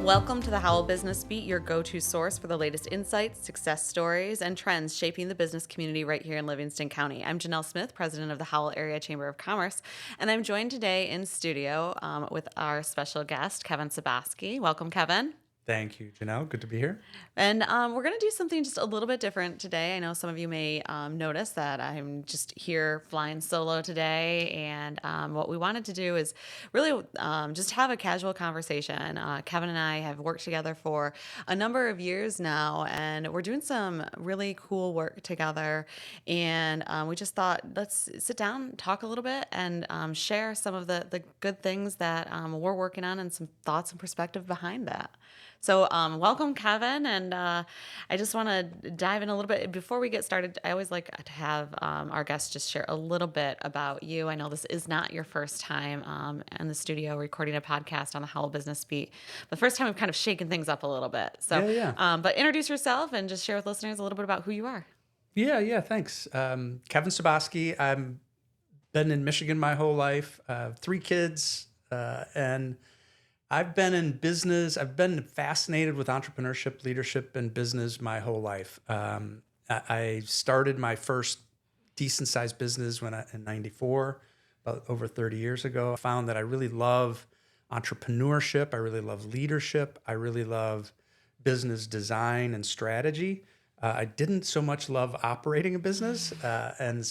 Welcome to the Howell Business Beat, your go-to source for the latest insights, success stories, and trends shaping the business community right here in Livingston County. I'm Janelle Smith, president of the Howell Area Chamber of Commerce, and I'm joined today in studio with our special guest, Kevin Suboski. Welcome, Kevin. Thank you, Janelle. Good to be here. And we're going to do something just a little bit different today. I know some of you may notice that I'm just here flying solo today. And what we wanted to do is really just have a casual conversation. Kevin and I have worked together for a number of years now, and we're doing some really cool work together. And we just thought, let's sit down, talk a little bit, and share some of the good things that we're working on and some thoughts and perspective behind that. So welcome, Kevin, and I just want to dive in a little bit. Before we get started, I always like to have our guests just share a little bit about you. I know this is not your first time in the studio recording a podcast on the Howell Business Beat. The first time we've kind of shaken things up a little bit. So, but introduce yourself and just share with listeners a little bit about who you are. Yeah, thanks. Kevin Suboski. I've been in Michigan my whole life, 3 kids, and I've been in business. I've been fascinated with entrepreneurship, leadership, and business my whole life. I started my first decent-sized business in '94, about over 30 years ago. I found that I really love entrepreneurship. I really love leadership. I really love business design and strategy. I didn't so much love operating a business, and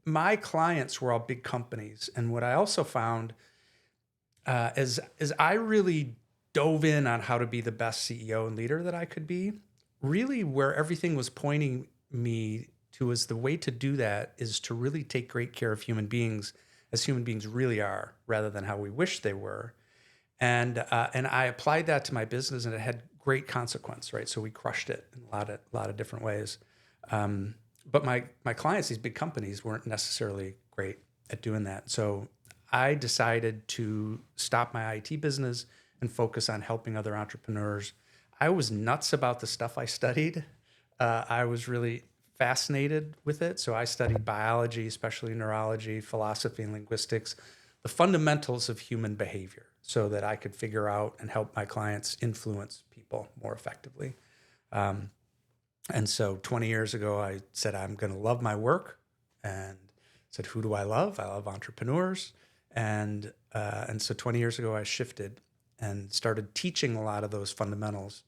my clients were all big companies. And what I also found as I really dove in on how to be the best CEO and leader that I could be, really where everything was pointing me to is the way to do that is to really take great care of human beings as human beings really are, rather than how we wish they were. And I applied that to my business, and it had great consequence, right? So we crushed it in a lot of different ways. But my clients, these big companies, weren't necessarily great at doing that. So I decided to stop my IT business and focus on helping other entrepreneurs. I was nuts about the stuff I studied. I was really fascinated with it. So I studied biology, especially neurology, philosophy, and linguistics, the fundamentals of human behavior, so that I could figure out and help my clients influence people more effectively. And so 20 years ago, I said, I'm going to love my work, and said, who do I love? I love entrepreneurs. And so 20 years ago, I shifted and started teaching a lot of those fundamentals,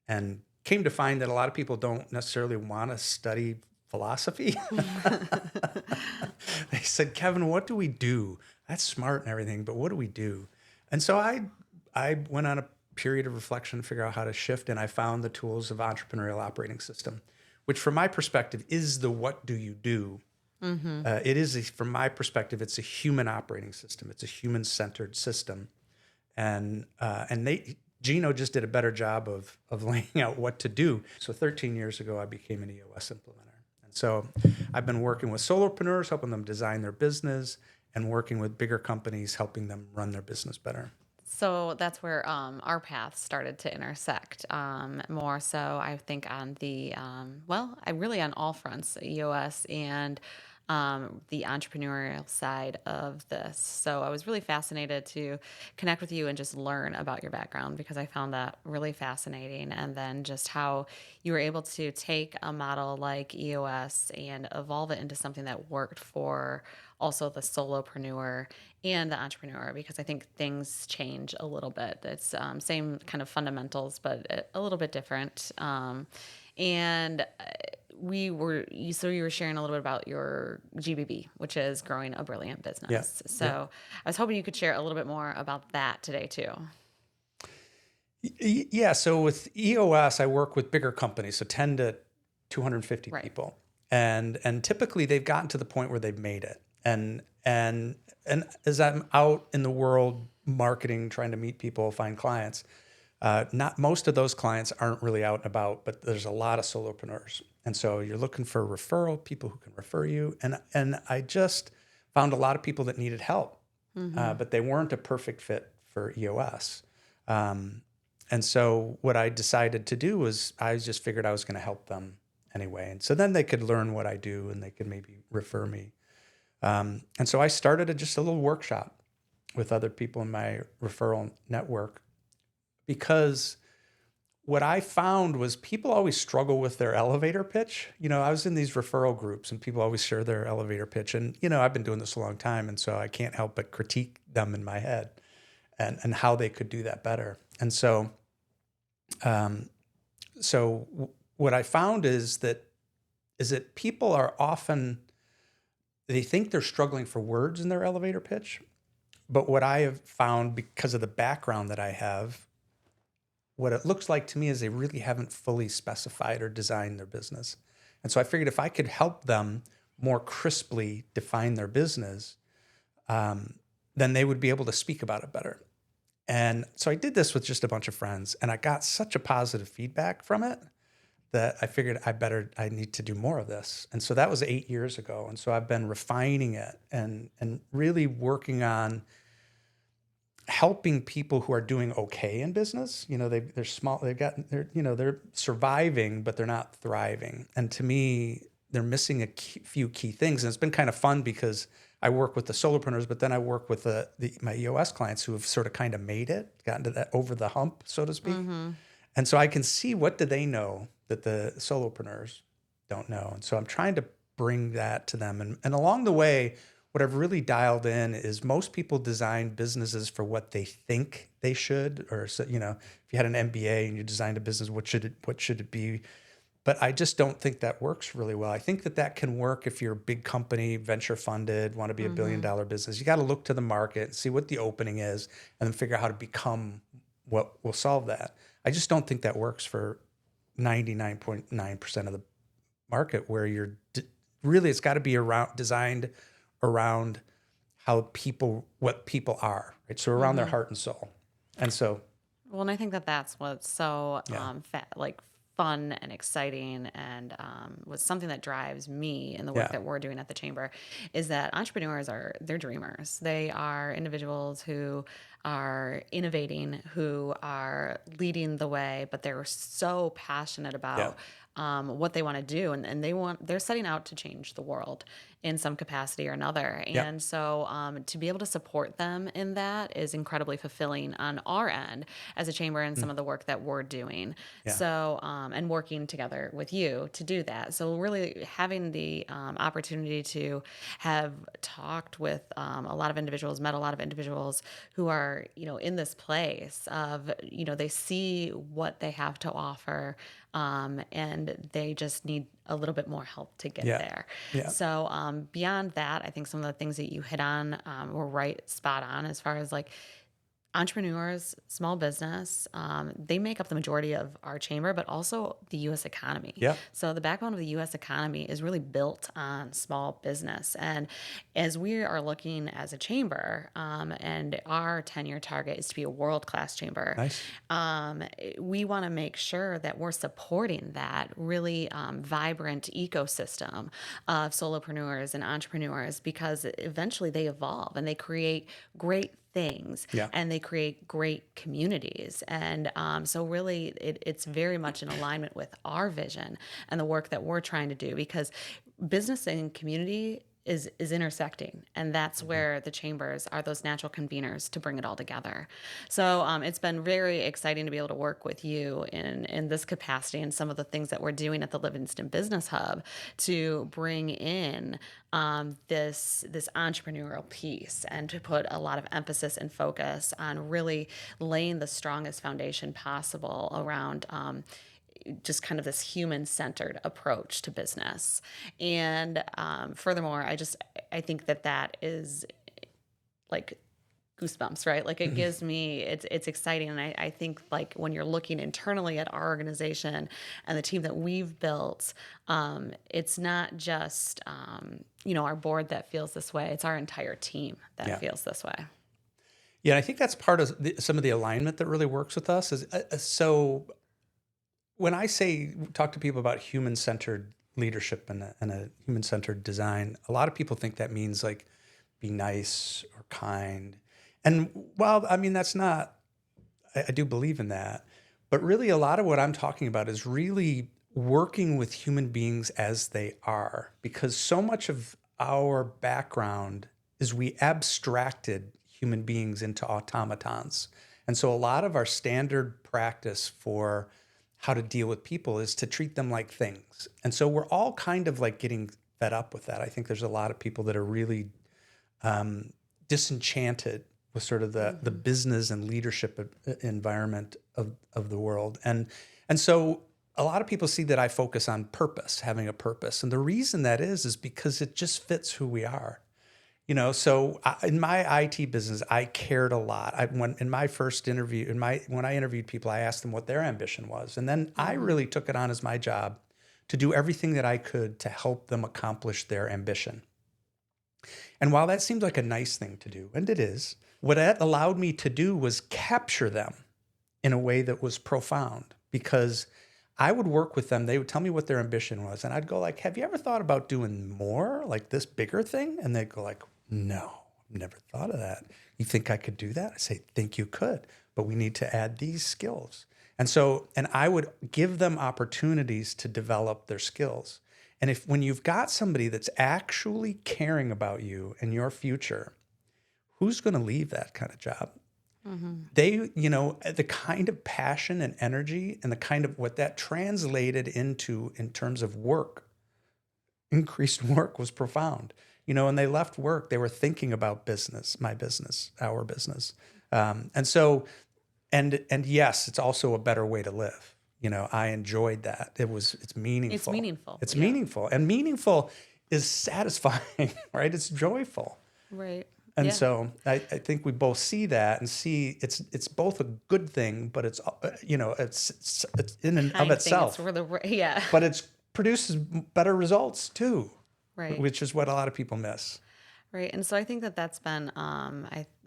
and came to find that a lot of people don't necessarily want to study philosophy. They said, Kevin, what do we do? That's smart and everything, but what do we do? And so I went on a period of reflection to figure out how to shift, and I found the tools of entrepreneurial operating system, which from my perspective is the what do you do. Mm-hmm. From my perspective, it's a human operating system. It's a human-centered system, and Gino just did a better job of laying out what to do. So 13 years ago, I became an EOS implementer, and so I've been working with solopreneurs, helping them design their business, and working with bigger companies, helping them run their business better. So that's where our paths started to intersect more so, I think, on the, really on all fronts, EOS and the entrepreneurial side of this. So I was really fascinated to connect with you and just learn about your background, because I found that really fascinating. And then just how you were able to take a model like EOS and evolve it into something that worked for also the solopreneur and the entrepreneur, because I think things change a little bit. It's same kind of fundamentals, but a little bit different. And you were sharing a little bit about your GBB, which is growing a brilliant business. Yeah. So I was hoping you could share a little bit more about that today too. Yeah. So with EOS, I work with bigger companies, so 10 to 250 people, and typically they've gotten to the point where they've made it. And as I'm out in the world marketing, trying to meet people, find clients, not most of those clients aren't really out and about, but there's a lot of solopreneurs. And so you're looking for referral, people who can refer you. And I just found a lot of people that needed help, but they weren't a perfect fit for EOS. And so what I decided to do was I just figured I was going to help them anyway. And so then they could learn what I do and they could maybe refer me. And so I started just a little workshop with other people in my referral network, because what I found was people always struggle with their elevator pitch. I was in these referral groups and people always share their elevator pitch. And, I've been doing this a long time. And so I can't help but critique them in my head and how they could do that better. And so, what I found is that people are often, they think they're struggling for words in their elevator pitch. But what I have found, because of the background that I have, what it looks like to me is they really haven't fully specified or designed their business. And so I figured if I could help them more crisply define their business, then they would be able to speak about it better. And so I did this with just a bunch of friends, and I got such a positive feedback from it that I figured I need to do more of this. And so that was 8 years ago. And so I've been refining it and really working on helping people who are doing okay in business. They're small, they're surviving, but they're not thriving. And to me, they're missing few key things. And it's been kind of fun because I work with the solopreneurs, but then I work with my EOS clients who have sort of kind of made it, gotten to that over the hump, so to speak. Mm-hmm. And so I can see, what do they know that the solopreneurs don't know? And so I'm trying to bring that to them. And along the way, what I've really dialed in is most people design businesses for what they think they should, or if you had an MBA and you designed a business, what should it be? But I just don't think that works really well. I think that can work if you're a big company, venture funded, want to be a $1 billion business. You got to look to the market, see what the opening is, and then figure out how to become what will solve that. I just don't think that works for 99.9% of the market, where you're really, it's got to be designed around what people are, right? So around their heart and soul. And so, well, and I think that's what's so fun and exciting, and was something that drives me in the work that we're doing at the chamber, is that entrepreneurs they're dreamers. They are individuals who are innovating, who are leading the way, but they're so passionate about what they want to do, and they're setting out to change the world in some capacity or another. And so to be able to support them in that is incredibly fulfilling on our end as a chamber, and some of the work that we're doing. So and working together with you to do that. So really having the opportunity to have talked with a lot of individuals, met a lot of individuals who are, in this place of, they see what they have to offer, and they just need a little bit more help to get there. So beyond that, I think some of the things that you hit on were spot on, as far as entrepreneurs, small business, they make up the majority of our chamber, but also the U.S. economy. So the backbone of the U.S. economy is really built on small business. And as we are looking as a chamber, and our 10-year target is to be a world-class chamber, we want to make sure that we're supporting that really vibrant ecosystem of solopreneurs and entrepreneurs, because eventually they evolve and they create great things, and they create great communities. And so really it's very much in alignment with our vision and the work that we're trying to do, because business and community is intersecting, and that's where the chambers are those natural conveners to bring it all together. So it's been very exciting to be able to work with you in this capacity, and some of the things that we're doing at the Livingston Business Hub to bring in this entrepreneurial piece, and to put a lot of emphasis and focus on really laying the strongest foundation possible around just kind of this human-centered approach to business. And furthermore, I think that is like goosebumps, right? Like it gives me, it's exciting. And I think when you're looking internally at our organization and the team that we've built, it's not just, our board that feels this way. It's our entire team that feels this way. Yeah. I think that's part of some of the alignment that really works with us is, so when I talk to people about human-centered leadership and a human-centered design, a lot of people think that means be nice or kind. And well, I mean, that's not, I do believe in that, but really a lot of what I'm talking about is really working with human beings as they are, because so much of our background is we abstracted human beings into automatons. And so a lot of our standard practice for how to deal with people is to treat them like things. And so we're all kind of like getting fed up with that. I think there's a lot of people that are really disenchanted with sort of the business and leadership environment of the world. And so a lot of people see that I focus on purpose, having a purpose. And the reason that is because it just fits who we are. So in my IT business, I cared a lot. In my first interview, when I interviewed people, I asked them what their ambition was. And then I really took it on as my job to do everything that I could to help them accomplish their ambition. And while that seems like a nice thing to do, and it is, what that allowed me to do was capture them in a way that was profound, because I would work with them. They would tell me what their ambition was. And I'd go like, have you ever thought about doing more, like this bigger thing? And they'd go like, no, I've never thought of that. You think I could do that? I say, think you could, but we need to add these skills. And I would give them opportunities to develop their skills. And when you've got somebody that's actually caring about you and your future, who's going to leave that kind of job? They, the kind of passion and energy and the kind of what that translated into in terms of work, increased work, was profound. When they left work, they were thinking about business, my business, our business. And yes, it's also a better way to live. I enjoyed that. It's meaningful. It's meaningful. It's Yeah. meaningful. And meaningful is satisfying, right? It's joyful. Right. And Yeah. so I think we both see that and see it's both a good thing, but it's in and of I think itself. it's for the yeah. But it produces better results too, Right. which is what a lot of people miss. Right. And so I think that that's been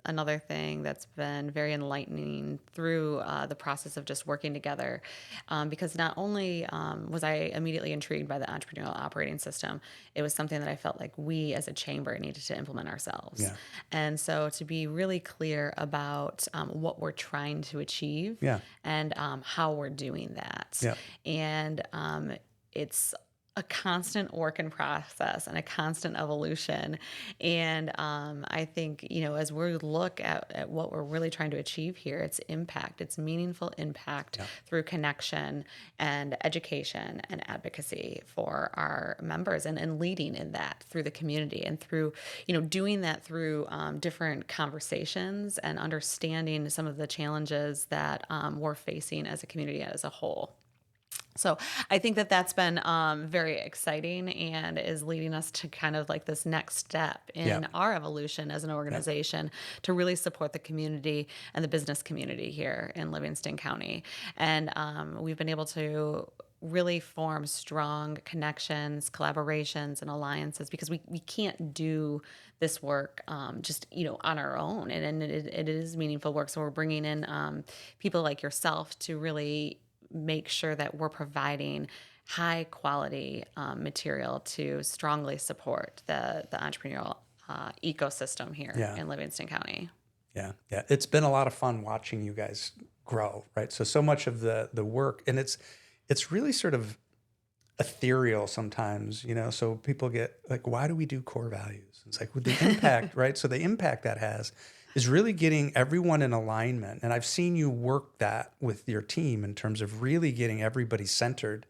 another thing that's been very enlightening through the process of just working together. Because not only was I immediately intrigued by the entrepreneurial operating system, it was something that I felt like we as a chamber needed to implement ourselves. Yeah. And so to be really clear about what we're trying to achieve Yeah. and how we're doing that. Yeah. And it's a constant work in process and a constant evolution. And I think, as we look at what we're really trying to achieve here, it's impact, it's meaningful impact through connection and education and advocacy for our members and leading in that through the community and through, doing that through different conversations and understanding some of the challenges that we're facing as a community as a whole. So I think that that's been very exciting and is leading us to kind of like this next step in our evolution as an organization to really support the community and the business community here in Livingston County. And we've been able to really form strong connections, collaborations, and alliances, because we can't do this work just, on our own. And it is meaningful work. So we're bringing in people like yourself to really make sure that we're providing high quality material to strongly support the entrepreneurial ecosystem here in Livingston County. Yeah. Yeah. It's been a lot of fun watching you guys grow, right? So much of the work, and it's really sort of ethereal sometimes, so people get like, why do we do core values? It's like with the impact, right? So the impact that has is really getting everyone in alignment. And I've seen you work that with your team in terms of really getting everybody centered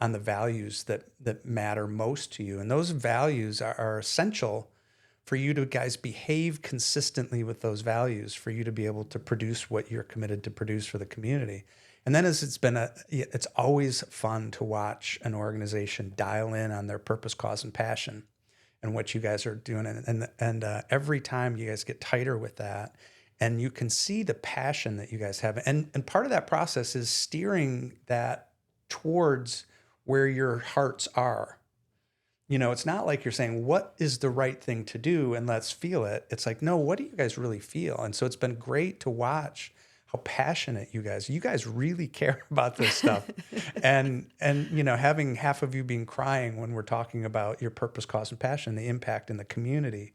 on the values that matter most to you. And those values are essential for you to guys behave consistently with those values, for you to be able to produce what you're committed to produce for the community. And then it's always fun to watch an organization dial in on their purpose, cause, and passion and what you guys are doing. And every time you guys get tighter with that, and you can see the passion that you guys have. And part of that process is steering that towards where your hearts are. It's not like you're saying, what is the right thing to do? And let's feel it. It's like, no, what do you guys really feel? And so it's been great to watch how passionate you guys really care about this stuff. and having half of you being crying when we're talking about your purpose, cause, and passion, the impact in the community,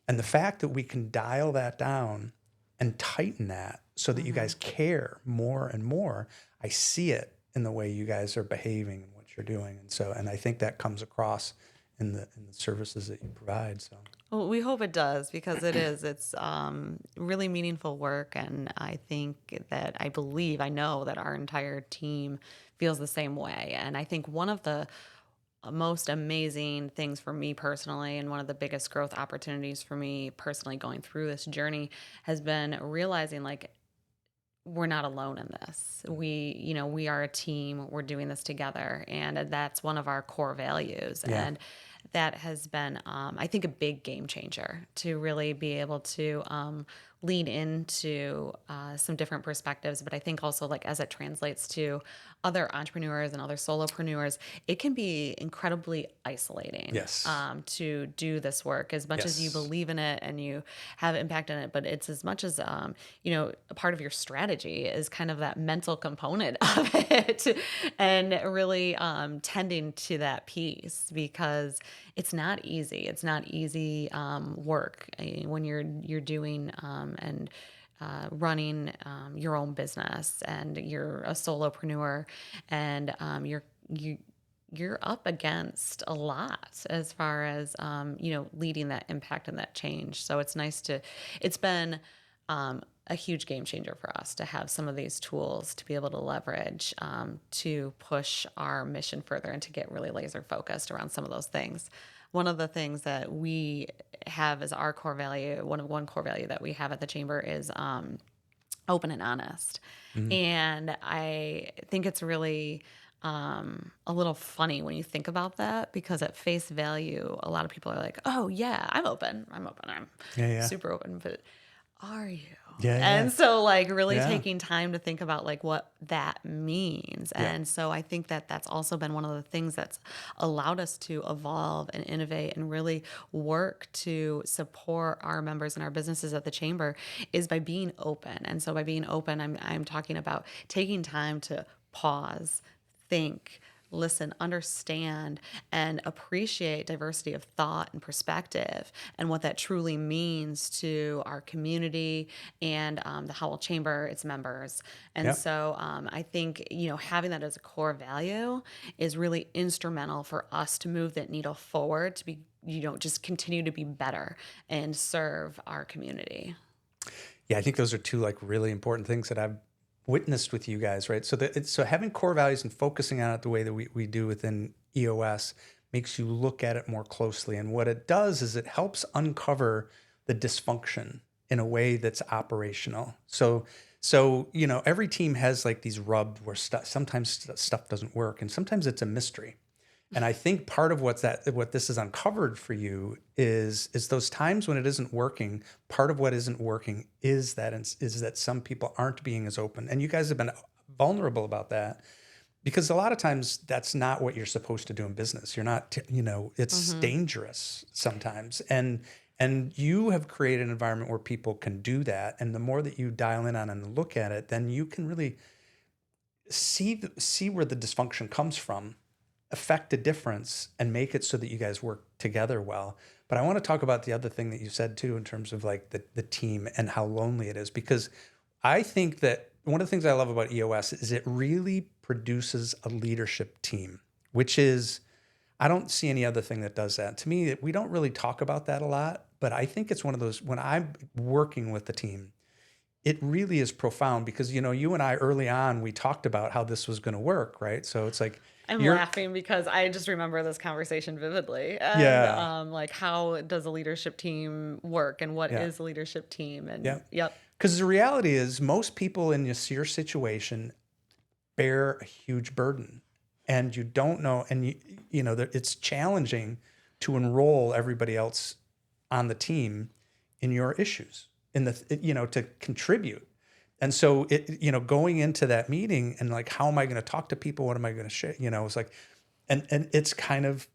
and the fact that we can dial that down and tighten that so that you guys care more and more. I see it in the way you guys are behaving and what what you're doing. And I think that comes across in the services that you provide. So Well, we hope it does because it is. It's really meaningful work. And I think that I know that our entire team feels the same way. And I think one of the most amazing things for me personally, and one of the biggest growth opportunities for me personally going through this journey has been realizing like, we're not alone in this. We are a team. We're doing this together, and that's one of our core values. yeah, And that has been, I think, a big game changer to really be able to lean into some different perspectives. But I think also, like as it translates to other entrepreneurs and other solopreneurs, it can be incredibly isolating yes, to do this work as much as you yes, believe in it and you have impact in it. But it's as much as a part of your strategy is kind of that mental component of it, and really tending to that piece because it's not easy. It's not easy work when you're doing and running your own business, and you're a solopreneur, and you're up against a lot as far as leading that impact and that change. So it's been a huge game changer for us to have some of these tools to be able to leverage to push our mission further and to get really laser focused around some of those things. One of the things that we have as our core value, one core value that we have at the chamber is open and honest. mhm, And I think it's really a little funny when you think about that because at face value, a lot of people are like, "Oh yeah, I'm yeah, yeah, super open," but are you? yeah, yeah, And so like really yeah, taking time to think about like what that means. yeah. And so I think that that's also been one of the things that's allowed us to evolve and innovate and really work to support our members and our businesses at the chamber is by being open. And so by being open, I'm talking about taking time to pause, think, listen, understand, and appreciate diversity of thought and perspective and what that truly means to our community and the Howell Chamber, its members. And Yep. so I think, having that as a core value is really instrumental for us to move that needle forward to be, just continue to be better and serve our community. Yeah, I think those are two like really important things that I've witnessed with you guys, right? So having core values and focusing on it the way that we do within EOS makes you look at it more closely. And what it does is it helps uncover the dysfunction in a way that's operational. So every team has like these rubs where sometimes stuff doesn't work, and sometimes it's a mystery. And I think part of what this has uncovered for you is those times when it isn't working. Part of what isn't working is that some people aren't being as open, and you guys have been vulnerable about that because a lot of times that's not what you're supposed to do in business. You're not, it's Mm-hmm. dangerous sometimes, and you have created an environment where people can do that. And the more that you dial in on and look at it, then you can really see where the dysfunction comes from, affect a difference, and make it so that you guys work together well. But I want to talk about the other thing that you said too, in terms of like the team and how lonely it is, because I think that one of the things I love about EOS is it really produces a leadership team, which is, I don't see any other thing that does that. To me, we don't really talk about that a lot, but I think it's one of those, when I'm working with the team, it really is profound because, you and I early on, we talked about how this was going to work, right? So it's like, I'm you're, laughing because I just remember this conversation vividly, and yeah, like how does a leadership team work, and what yeah, is a leadership team, yeah. and yep. Because the reality is, most people in your situation bear a huge burden, and you don't know, and it's challenging to enroll everybody else on the team in your issues, to contribute. And so going into that meeting and like, how am I going to talk to people? What am I going to share? It's like, and it's kind of,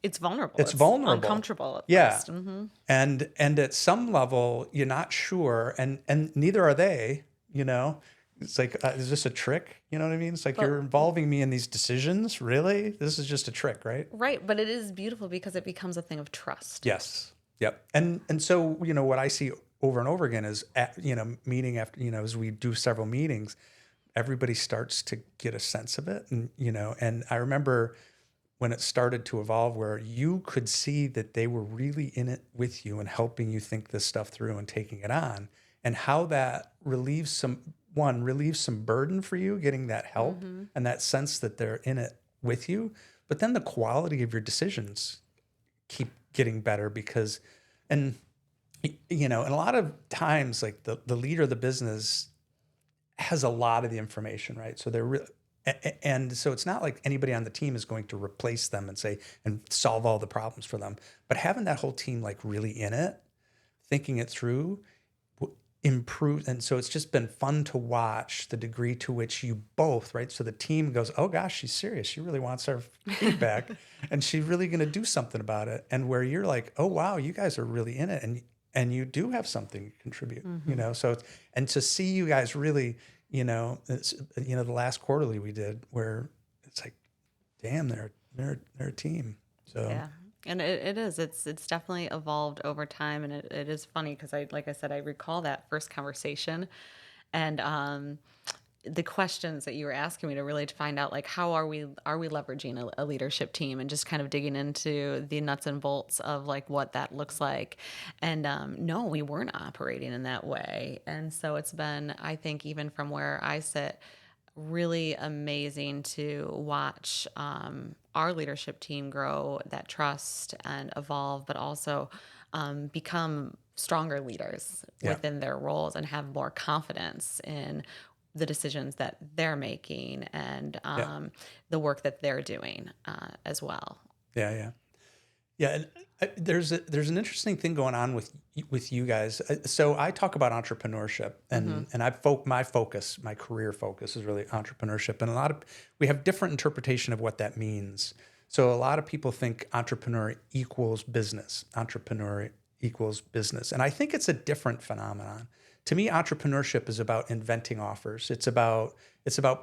It's vulnerable. it's It's vulnerable. uncomfortable at Yeah. first. Hmm. And at some level, you're not sure, and neither are they. It's like, is this a trick? You know what I mean? It's like, But you're involving me in these decisions. Really, this is just a trick, right? right, but it is beautiful because it becomes a thing of trust. Yes. Yep. And so what I see over and over again is meeting after, as we do several meetings, everybody starts to get a sense of it. And, and I remember when it started to evolve where you could see that they were really in it with you and helping you think this stuff through and taking it on, and how that relieves some burden for you, getting that help and that sense that they're in it with you. But then the quality of your decisions keep getting better because, and and a lot of times like the leader of the business has a lot of the information, right? So and so it's not like anybody on the team is going to replace them and solve all the problems for them, but having that whole team like really in it, thinking it through, improve. And so it's just been fun to watch the degree to which you both, right? So the team goes, oh gosh, she's serious. She really wants our feedback and she's really going to do something about it. And where you're like, oh wow, you guys are really in it. And you do have something to contribute, so, and to see you guys really, it's, the last quarterly we did where it's like, damn, they're a team. So Yeah. And it is. It's definitely evolved over time, and it is funny because like I said, I recall that first conversation, and the questions that you were asking me to really find out like how are we leveraging a leadership team, and just kind of digging into the nuts and bolts of like what that looks like. And no, we weren't operating in that way, and so it's been, I think, even from where I sit, really amazing to watch our leadership team grow that trust and evolve, but also become stronger leaders yeah, within their roles and have more confidence in the decisions that they're making and yeah, the work that they're doing as well. yeah. Yeah, and there's an interesting thing going on with you guys. So I talk about entrepreneurship, and my career focus is really entrepreneurship, and we have different interpretation of what that means. So a lot of people think entrepreneur equals business, and I think it's a different phenomenon. To me, entrepreneurship is about inventing offers. It's about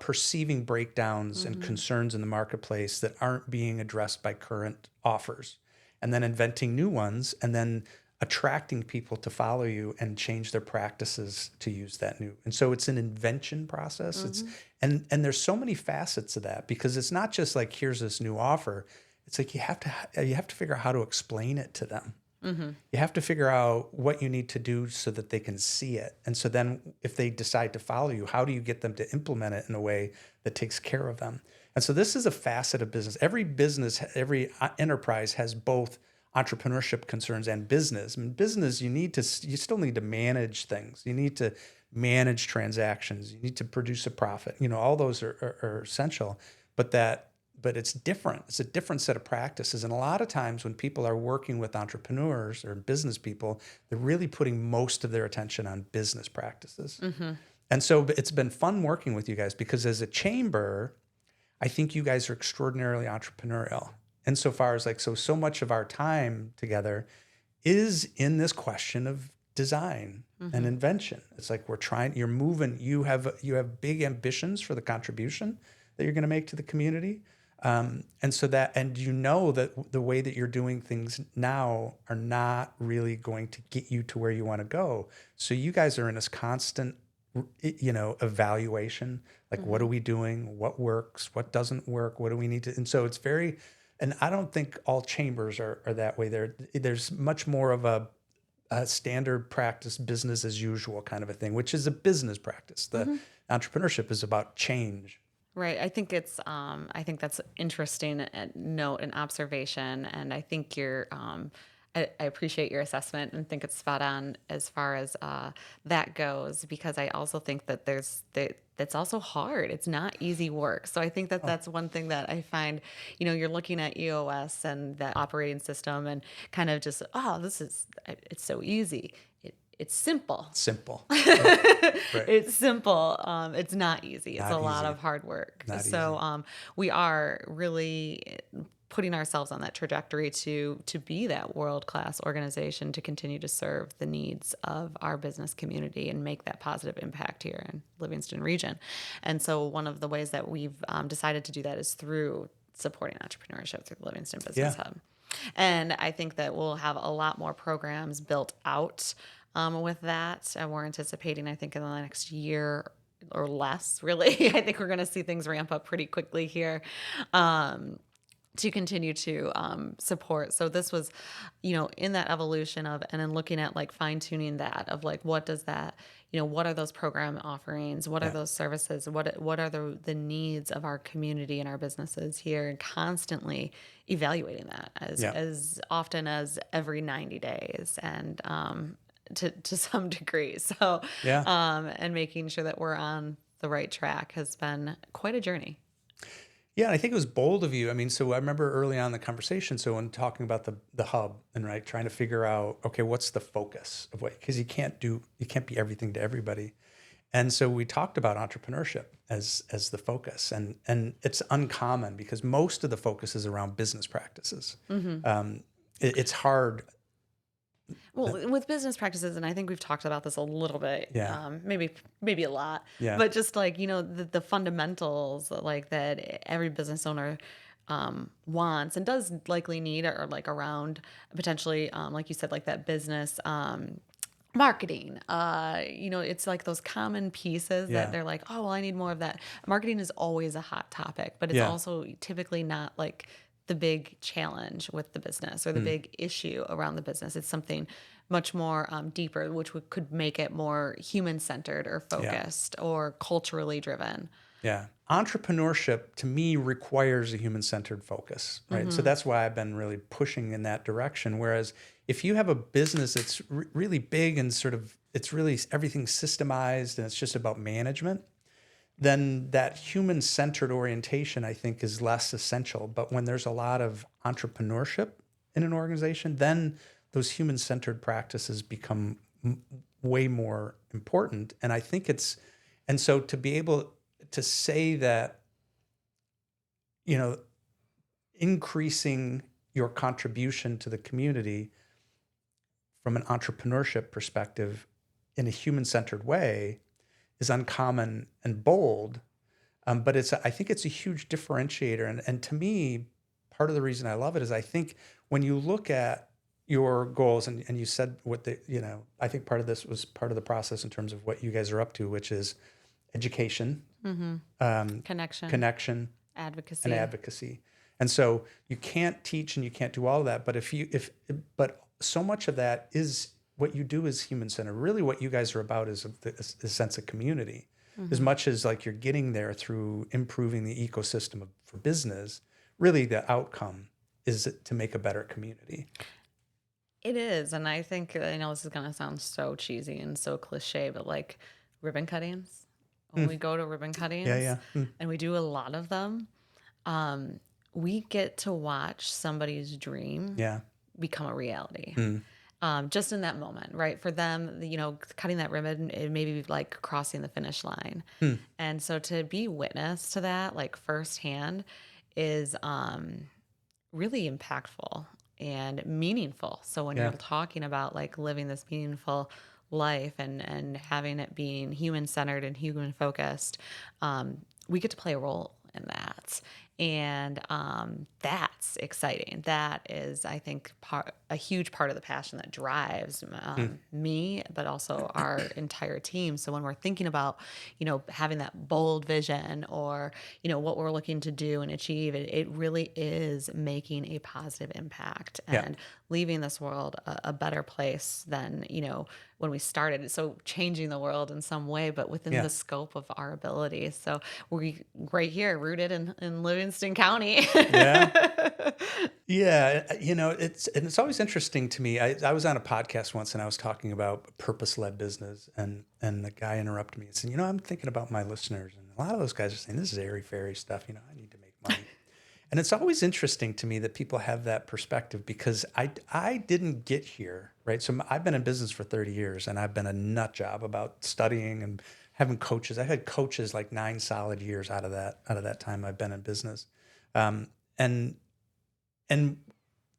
perceiving breakdowns and concerns in the marketplace that aren't being addressed by current offers, and then inventing new ones, and then attracting people to follow you and change their practices to use that new. And so it's an invention process. And there's so many facets of that, because it's not just like, here's this new offer. It's like you have to figure out how to explain it to them. You have to figure out what you need to do so that they can see it. And so then if they decide to follow you, how do you get them to implement it in a way that takes care of them? And so this is a facet of business. Every enterprise has both entrepreneurship concerns and business. In business, you still need to manage things. You need to manage transactions. You need to produce a profit. All those are essential, but it's different. It's a different set of practices. And a lot of times when people are working with entrepreneurs or business people, they're really putting most of their attention on business practices. And so it's been fun working with you guys, because as a chamber, I think you guys are extraordinarily entrepreneurial insofar as so much of our time together is in this question of design and invention. It's like you're moving, you have big ambitions for the contribution that you're going to make to the community. And that the way that you're doing things now are not really going to get you to where you want to go. So you guys are in this constant, evaluation, like what are we doing? What works? What doesn't work? What do we need to? And so it's and I don't think all chambers are that way. There's much more of a standard practice, business as usual kind of a thing, which is a business practice. The entrepreneurship is about change. Right. I think that's interesting note and observation. And I think I appreciate your assessment and think it's spot on as far as that goes, because I also think that that's also hard. It's not easy work. So I think that that's one thing that I find, you're looking at EOS and that operating system and kind of just, it's so easy. It's simple. Simple. Yeah. Right. It's simple. It's not easy. It's Not a lot easy. of hard work. Not So we are really putting ourselves on that trajectory to be that world-class organization, to continue to serve the needs of our business community and make that positive impact here in Livingston region. And so one of the ways that we've decided to do that is through supporting entrepreneurship through the Livingston Business Hub. And I think that we'll have a lot more programs built out with that. And we're anticipating, I think, in the next year or less, really. I think we're going to see things ramp up pretty quickly here. Um, to continue to support. So this was, in that evolution of, and then looking at like fine tuning that of like, what does that, what are those program offerings? What are Yeah. those services? What are the needs of our community and our businesses here, and constantly evaluating that Yeah. as often as every 90 days and, to some degree. So, Yeah. and making sure that we're on the right track has been quite a journey. Yeah, and I think it was bold of you. I mean, so I remember early on in the conversation, so when talking about the hub and right, trying to figure out, okay, what's the focus of what, because you can't be everything to everybody. And so we talked about entrepreneurship as the focus, and it's uncommon because most of the focus is around business practices. It's hard. Well, with business practices, and I think we've talked about this a little bit, Yeah. maybe a lot, Yeah. but just like, the fundamentals like that every business owner wants and does likely need are like around potentially, like you said, like that business marketing. It's like those common pieces that Yeah. they're like, oh, well, I need more of that. Marketing is always a hot topic, but it's Yeah. also typically not like the big challenge with the business or the big issue around the business. It's something much more deeper, which could make it more human centered or Yeah. focused or culturally driven. Yeah. Entrepreneurship to me requires a human centered focus, right? So that's why I've been really pushing in that direction. Whereas if you have a business that's really big and sort of, it's really everything systemized and it's just about management, then that human centered orientation, I think, is less essential. But when there's a lot of entrepreneurship in an organization, then those human centered practices become way more important. And I think and so to be able to say that, you know, increasing your contribution to the community from an entrepreneurship perspective in a human centered way is uncommon and bold. But I think it's a huge differentiator. And to me, part of the reason I love it is I think when you look at your goals and you said I think part of this was part of the process in terms of what you guys are up to, which is education, Connection, connection, and advocacy. advocacy. And so you can't teach and you can't do all of that. But but so much of that is what you do is human centered. Really, what you guys are about is a sense of community, as much as like you're getting there through improving the ecosystem for business. Really, the outcome is to make a better community. It is. And I know this is going to sound so cheesy and so cliche, but like ribbon cuttings, when we go to ribbon Yeah, cuttings yeah, and we do a lot of them, we get to watch somebody's dream yeah, become a reality. Just in that moment, right? For them, cutting that ribbon, it may be like crossing the finish line. And so to be witness to that, like firsthand, is really impactful and meaningful. So when you're yeah, talking about like living this meaningful life and having it being human centered and human focused, we get to play a role in that. And that's exciting. That is, I think, a huge part of the passion that drives me, but also our entire team. So when we're thinking about, having that bold vision or, what we're looking to do and achieve, it really is making a positive impact yeah, and leaving this world a better place than, when we started. So changing the world in some way, but within yeah. the scope of our abilities. So we're right here, rooted in Livingston County. Yeah. Yeah, it's always interesting to me. I was on a podcast once and I was talking about purpose-led business and the guy interrupted me and said, I'm thinking about my listeners and a lot of those guys are saying this is airy-fairy stuff, I need to make money. And it's always interesting to me that people have that perspective because I didn't get here, right? So I've been in business for 30 years and I've been a nut job about studying and having coaches. I had coaches like 9 solid years out of that time I've been in business. And and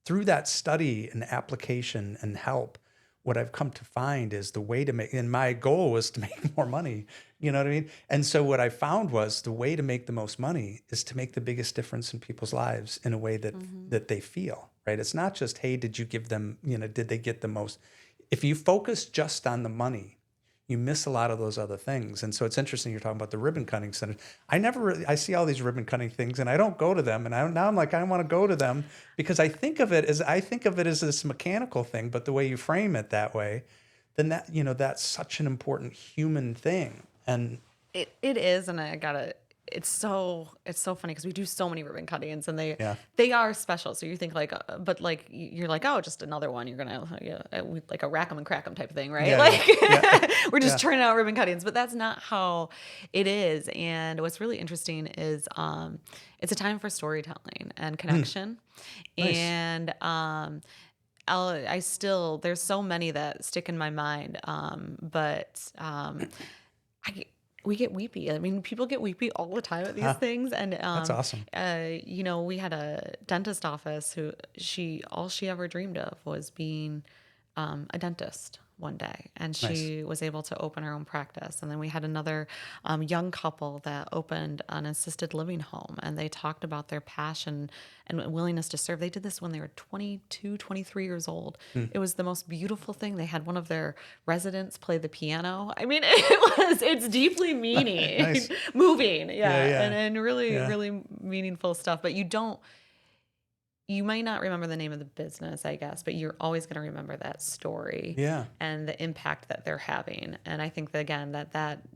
through that study and application and help, what I've come to find is the way to make, and my goal was to make more money, you know what I mean? And so what I found was the way to make the most money is to make the biggest difference in people's lives in a way that they feel, right? It's not just, hey, did you give them, did they get the most? If you focus just on the money, you miss a lot of those other things. And so it's interesting you're talking about the ribbon cutting center. I see all these ribbon cutting things and I don't go to them. And now I'm like, I want to go to them because I think of it as this mechanical thing, but the way you frame it that way, then that's such an important human thing. And It is, and it's so funny because we do so many ribbon cuttings, and yeah, they are special. So you think like, but like you're like, oh, just another one. You're gonna like a rack 'em and crack 'em type of thing, right? yeah, Like yeah, we're just yeah, turning out ribbon cuttings, but that's not how it is. And what's really interesting is it's a time for storytelling and connection, nice. and there's so many that stick in my mind, but I we get weepy. I mean, people get weepy all the time at these Huh, things. And that's awesome. we had a dentist office who all she ever dreamed of was being a dentist one day, and Nice. she was able to open her own practice. And then we had another young couple that opened an assisted living home, and they talked about their passion and willingness to serve. They did this when they were 22, 23 years old. Hmm. It was the most beautiful thing. They had one of their residents play the piano. I mean, it's deeply Nice. moving, Yeah, yeah, yeah, and really, yeah, really meaningful stuff. But you might not remember the name of the business, I guess, but you're always going to remember that story yeah. and the impact that they're having. And I think that, again,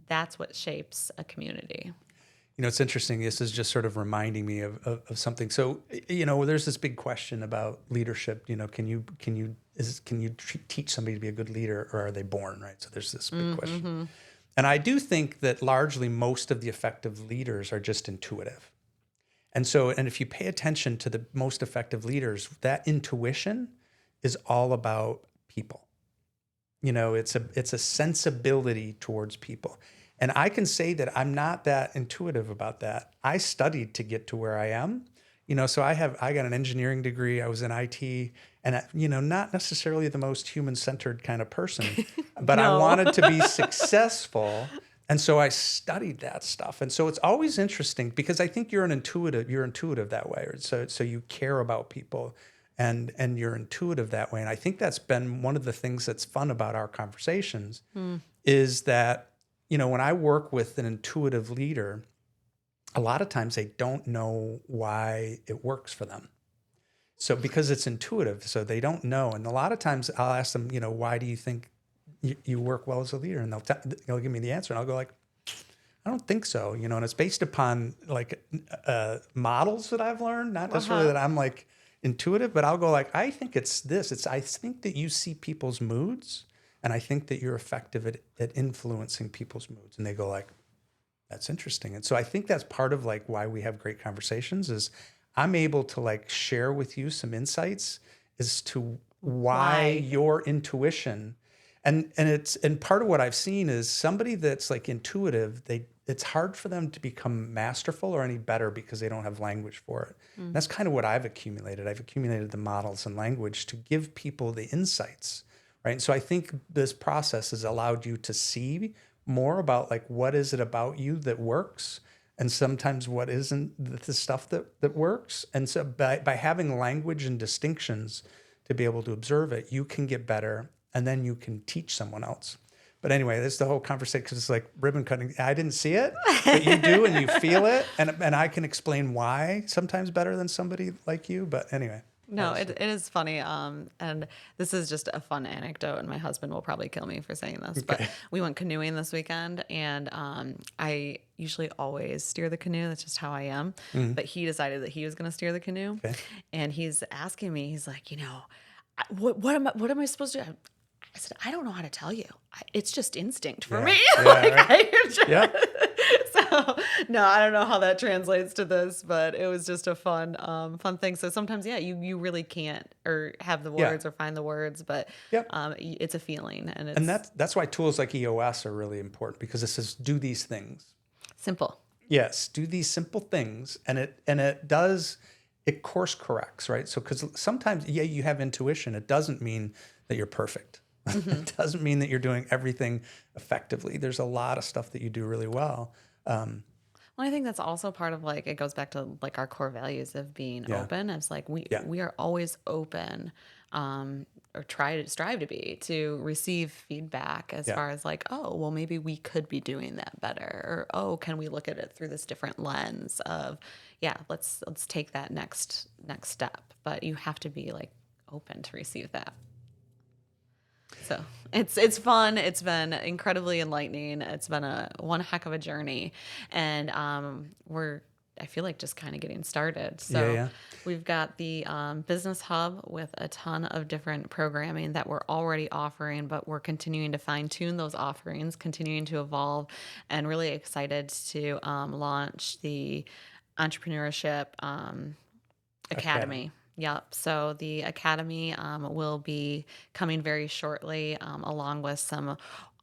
that's what shapes a community. It's interesting. This is just sort of reminding me of something. So, there's this big question about leadership. Can you teach somebody to be a good leader, or are they born, right? So there's this big question. And I do think that largely most of the effective leaders are just intuitive. And if you pay attention to the most effective leaders, that intuition is all about people. It's a sensibility towards people. And I can say that I'm not that intuitive about that. I studied to get to where I am. So I got an engineering degree. I was in IT, and not necessarily the most human-centered kind of person, but I No. wanted to be successful. And so I studied that stuff. And so it's always interesting because I think you're intuitive that way. So you care about people and you're intuitive that way. And I think that's been one of the things that's fun about our conversations is that, when I work with an intuitive leader, a lot of times they don't know why it works for them. So because it's intuitive, so they don't know. And a lot of times I'll ask them, why do you think you work well as a leader? And they'll give me the answer, and I'll go like, I don't think so. And it's based upon like models that I've learned, not necessarily that I'm like intuitive, but I'll go like, I think it's this. I think that you see people's moods, and I think that you're effective at influencing people's moods. And they go like, that's interesting. And so I think that's part of like why we have great conversations is I'm able to like share with you some insights as to why your intuition and part of what I've seen is somebody that's like intuitive, it's hard for them to become masterful or any better because they don't have language for it. That's kind of what I've accumulated. I've accumulated the models and language to give people the insights, right? And so I think this process has allowed you to see more about like what is it about you that works, and sometimes what isn't the stuff that works. And so by having language and distinctions to be able to observe it, you can get better, and then you can teach someone else. But anyway, this is the whole conversation because it's like ribbon cutting. I didn't see it, but you do, and you feel it, and I can explain why sometimes better than somebody like you. But anyway. No, it is funny. And this is just a fun anecdote, and my husband will probably kill me for saying this, but we went canoeing this weekend, and I usually always steer the canoe. That's just how I am. But he decided that he was going to steer the canoe, and he's asking me. He's like, what am I supposed to do? I said, I don't know how to tell you. It's just instinct for me. Yeah. So no, I don't know how that translates to this, but it was just a fun thing. So sometimes, you really can't or have the words or find the words, but it's a feeling, and that's why tools like EOS are really important because it says do these things. Simple. Yes, do these simple things, and it course corrects, right? So because sometimes you have intuition, it doesn't mean that you're perfect. It doesn't mean that you're doing everything effectively. There's a lot of stuff that you do really well. Well, I think that's also part of like, it goes back to like our core values of being open. It's like we are always open or try to strive to be, to receive feedback as Yeah. far as like, oh, well, maybe we could be doing that better, or oh, can we look at it through this different lens of, yeah, let's take that next step. But you have to be like open to receive that. So it's fun. It's been incredibly enlightening. It's been a one heck of a journey, and we're, I feel like, just kind of getting started. Yeah. So Yeah. we've got the business hub with a ton of different programming that we're already offering, but we're continuing to fine tune those offerings, continuing to evolve, and really excited to launch the Entrepreneurship Academy. Academy. Yep. So the academy will be coming very shortly, along with some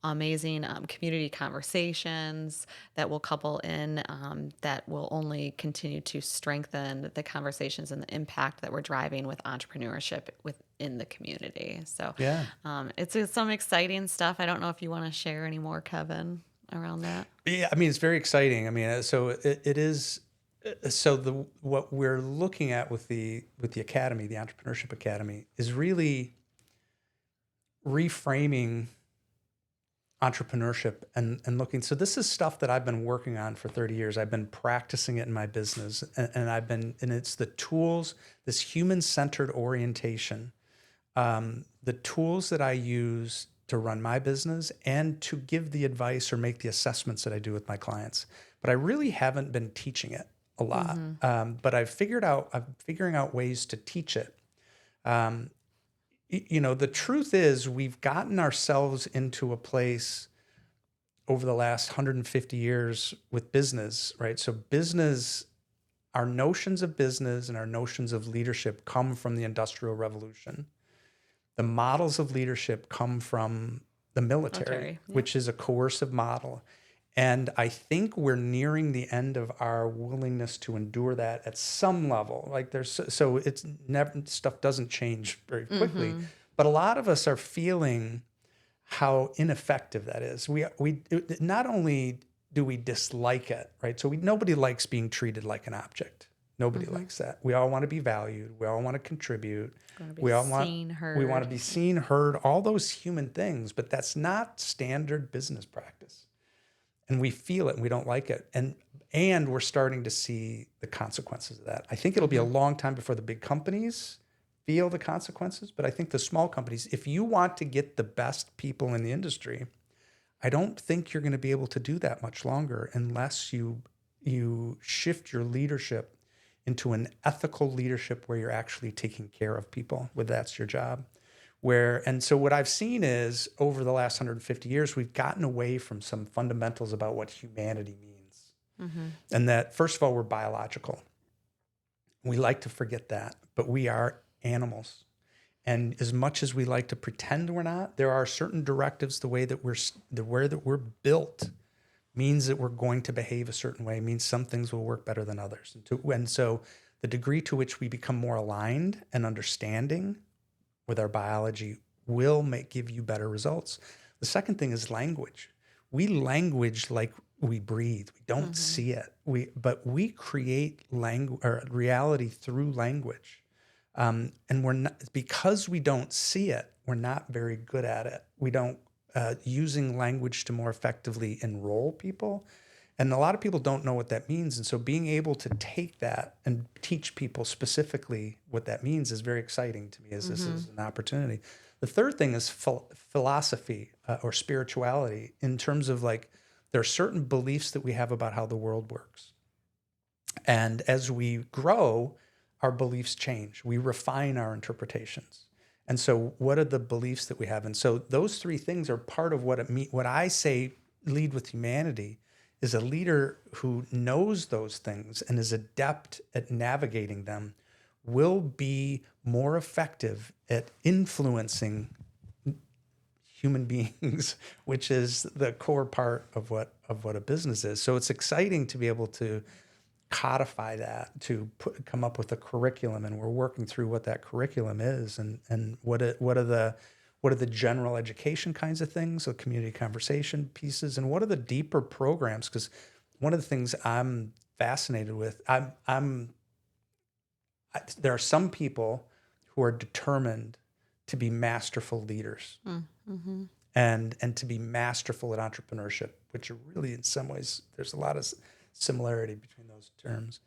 amazing community conversations that will couple in, that will only continue to strengthen the conversations and the impact that we're driving with entrepreneurship within the community. So Yeah. it's some exciting stuff. I don't know if you want to share any more, Kevin, around that. Yeah, I mean, it's very exciting. I mean, so it is. So what we're looking at with the academy, the Entrepreneurship Academy, is really reframing entrepreneurship and looking. So this is stuff that I've been working on for 30 years. I've been practicing it in my business, and it's the tools, this human-centered orientation, the tools that I use to run my business and to give the advice or make the assessments that I do with my clients. But I really haven't been teaching it a lot. But I'm figuring out ways to teach it. The truth is we've gotten ourselves into a place over the last 150 years with business, right? So our notions of business and our notions of leadership come from the Industrial Revolution. The models of leadership come from the military, Military, yeah. which is a coercive model. And I think we're nearing the end of our willingness to endure that at some level. Like so it's never, stuff doesn't change very quickly, but a lot of us are feeling how ineffective that is. We not only do we dislike it, right? So nobody likes being treated like an object. Nobody likes that. We all want to be valued. We all want to contribute. Going to be We all seen, we want heard. to be seen, heard, all those human things, but that's not standard business practice. And we feel it and we don't like it. And we're starting to see the consequences of that. I think it'll be a long time before the big companies feel the consequences, but I think the small companies, if you want to get the best people in the industry, I don't think you're going to be able to do that much longer unless you shift your leadership into an ethical leadership where you're actually taking care of people, whether that's your job. And so what I've seen is over the last 150 years, we've gotten away from some fundamentals about what humanity means. And that, first of all, we're biological. We like to forget that, but we are animals. And as much as we like to pretend we're not, there are certain directives. The way that we're built means that we're going to behave a certain way, means some things will work better than others. And so the degree to which we become more aligned and understanding with our biology will give you better results. The second thing is language. We language like we breathe. We don't see it. But we create reality through language. And we're not, because we don't see it, we're not very good at it. We don't using language to more effectively enroll people. And a lot of people don't know what that means. And so being able to take that and teach people specifically what that means is very exciting to me, as this is an opportunity. The third thing is philosophy or spirituality, in terms of like, there are certain beliefs that we have about how the world works. And as we grow, our beliefs change. We refine our interpretations. And so what are the beliefs that we have? And so those three things are part of what I say lead with humanity is a leader who knows those things and is adept at navigating them will be more effective at influencing human beings, which is the core part of what a business is. So it's exciting to be able to codify that, to come up with a curriculum, and we're working through what that curriculum is and what are the general education kinds of things, the community conversation pieces, and what are the deeper programs? Because one of the things I'm fascinated with, there are some people who are determined to be masterful leaders Mm-hmm. and to be masterful at entrepreneurship, which are really, in some ways, there's a lot of similarity between those terms.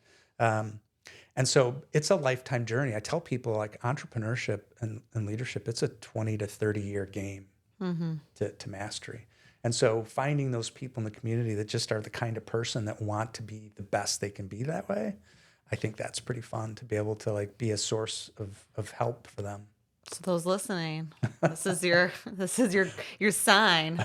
And so it's a lifetime journey. I tell people, like, entrepreneurship and leadership, it's a 20 to 30 year game Mm-hmm. to mastery. And so finding those people in the community that just are the kind of person that want to be the best they can be that way, I think that's pretty fun to be able to, like, be a source of help for them. So those listening, this is your sign.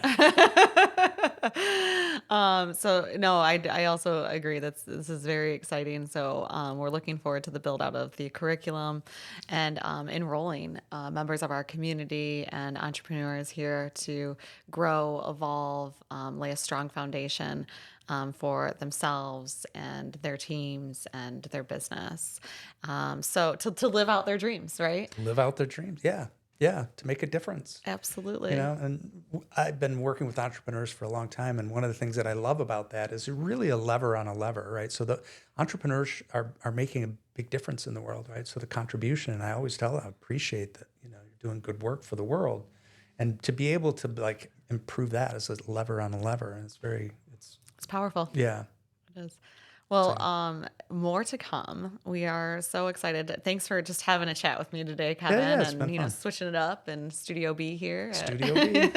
So no, I also agree that this is very exciting. So we're looking forward to the build out of the curriculum and enrolling members of our community and entrepreneurs here to grow, evolve, lay a strong foundation for themselves and their teams and their business. So to live out their dreams, right? Live out their dreams. Yeah. Yeah. To make a difference. Absolutely. You know, and I've been working with entrepreneurs for a long time. And one of the things that I love about that is really a lever on a lever, right? So the entrepreneurs are making a big difference in the world, right? So the contribution, and I always tell them, I appreciate that, you know, you're doing good work for the world. And to be able to, like, improve that as a lever on a lever. And It's powerful. yeah. It is. Well, more to come. We are so excited. Thanks for just having a chat with me today, Kevin, yeah, it's and been fun. switching it up in Studio B here. Studio B.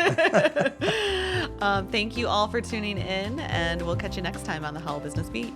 Thank you all for tuning in, and we'll catch you next time on the How Business Beat.